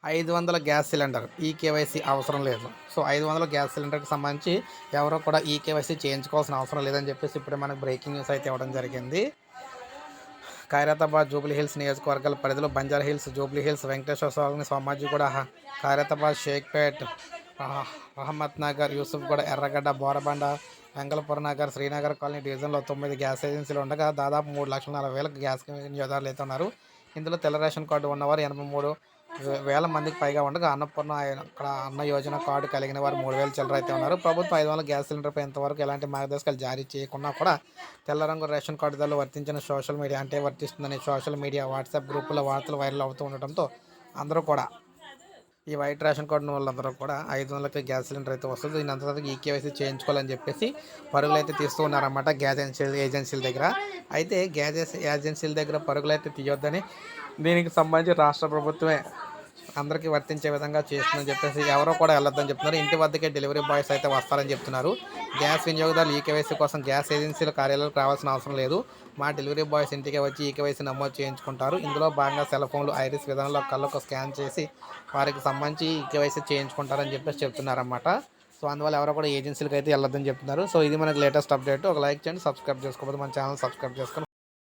500 gas cylinder eKYC అవసరం లేదు. So, 500 gas సిలిండర్‌కి సంబంధించి ఎవరు కూడా ఈకేవైసీ చేయించుకోవాల్సిన అవసరం లేదని చెప్పేసి ఇప్పుడే మనకు బ్రేకింగ్ న్యూస్ అయితే ఇవ్వడం జరిగింది. ఖైరతాబాద్, జూబ్లీహిల్స్ నియోజకవర్గాల పరిధిలో బంజారాహిల్స్, జూబ్లీహిల్స్, వెంకటేశ్వర కాలనీ, సోమాజిగూడ, ఖైరతాబాద్, షేక్‌పేట్, రహమత్ నగర్, యూసుఫ్గూడ, ఎర్రగడ్డ, బోరబండ, వెంగళపురం నగర్, శ్రీనగర్ కాలనీ డివిజన్‌లో 9 గ్యాస్ ఏజెన్సీలు ఉండగా దాదాపు 3,40,000 గ్యాస్ వినియోగదారులు అయితే ఉన్నారు. ఇందులో తెల్ల రేషన్ కార్డు ఉన్నవారు 83,000 మందికి పైగా ఉండగా అన్నపూర్ణ అక్కడ అన్న యోజన కార్డు కలిగిన వారు 3,000 చిల్లర అయితే ఉన్నారు. ప్రభుత్వం 500 గ్యాస్ సిలిండర్పై ఇంతవరకు ఎలాంటి మార్గదర్శకాలు జారీ చేయకున్నా కూడా తెల్ల రంగు రేషన్ కార్డుదారులు వర్తిస్తుందని సోషల్ మీడియా, వాట్సాప్ గ్రూపుల్లో వార్తలు వైరల్ అవుతూ ఉండటంతో అందరూ కూడా ఈ వైట్ రేషన్ కార్డు ఉన్న వాళ్ళందరూ కూడా 500కి గ్యాస్ సిలిండర్ అయితే వస్తుంది. దీని అంతర్గత ఈకేవైసీ చేయించుకోవాలని చెప్పేసి పరుగులు అయితే తీస్తూ ఉన్నారన్నమాట గ్యాస్ ఏజెన్సీల దగ్గర. అయితే గ్యాస్ ఏజెన్సీల దగ్గర పరుగులు అయితే తీయొద్దని దీనికి సంబంధించి రాష్ట్ర ప్రభుత్వమే అందరికీ వర్తించే విధంగా చేస్తుందని చెప్పేసి ఎవరో కూడా వెళ్ళొద్దని చెప్తున్నారు. ఇంటి వద్దకే డెలివరీ బాయ్స్ అయితే వస్తారని చెప్తున్నారు. గ్యాస్ వినియోగదారులు ఈకేవైసీ కోసం గ్యాస్ ఏజెన్సీల కార్యాలయాలకు రావాల్సిన అవసరం లేదు. మా డెలివరీ బాయ్స్ ఇంటికే వచ్చి ఈకేవైసీ నమోదు చేయించుకుంటారు. ఇందులో భాగంగా సెల్ ఫోన్లు ఐరిస్ విధానంలో కళ్ళకు స్కాన్ చేసి వారికి సంబంధించి ఈకేవైసీ చేయించుకుంటారని చెప్పేసి చెప్తున్నారన్నమాట. సో, అందువల్ల ఎవరో కూడా ఏజెన్సీలకు అయితే వెళ్ళొద్దని చెప్తున్నారు. సో, ఇది మనకి లేటెస్ట్ అప్డేట్. ఒక లైక్ చేయండి, సబ్స్క్రైబ్ చేసుకోకపోతే మన ఛానల్ సబ్స్క్రైబ్ చేసుకొని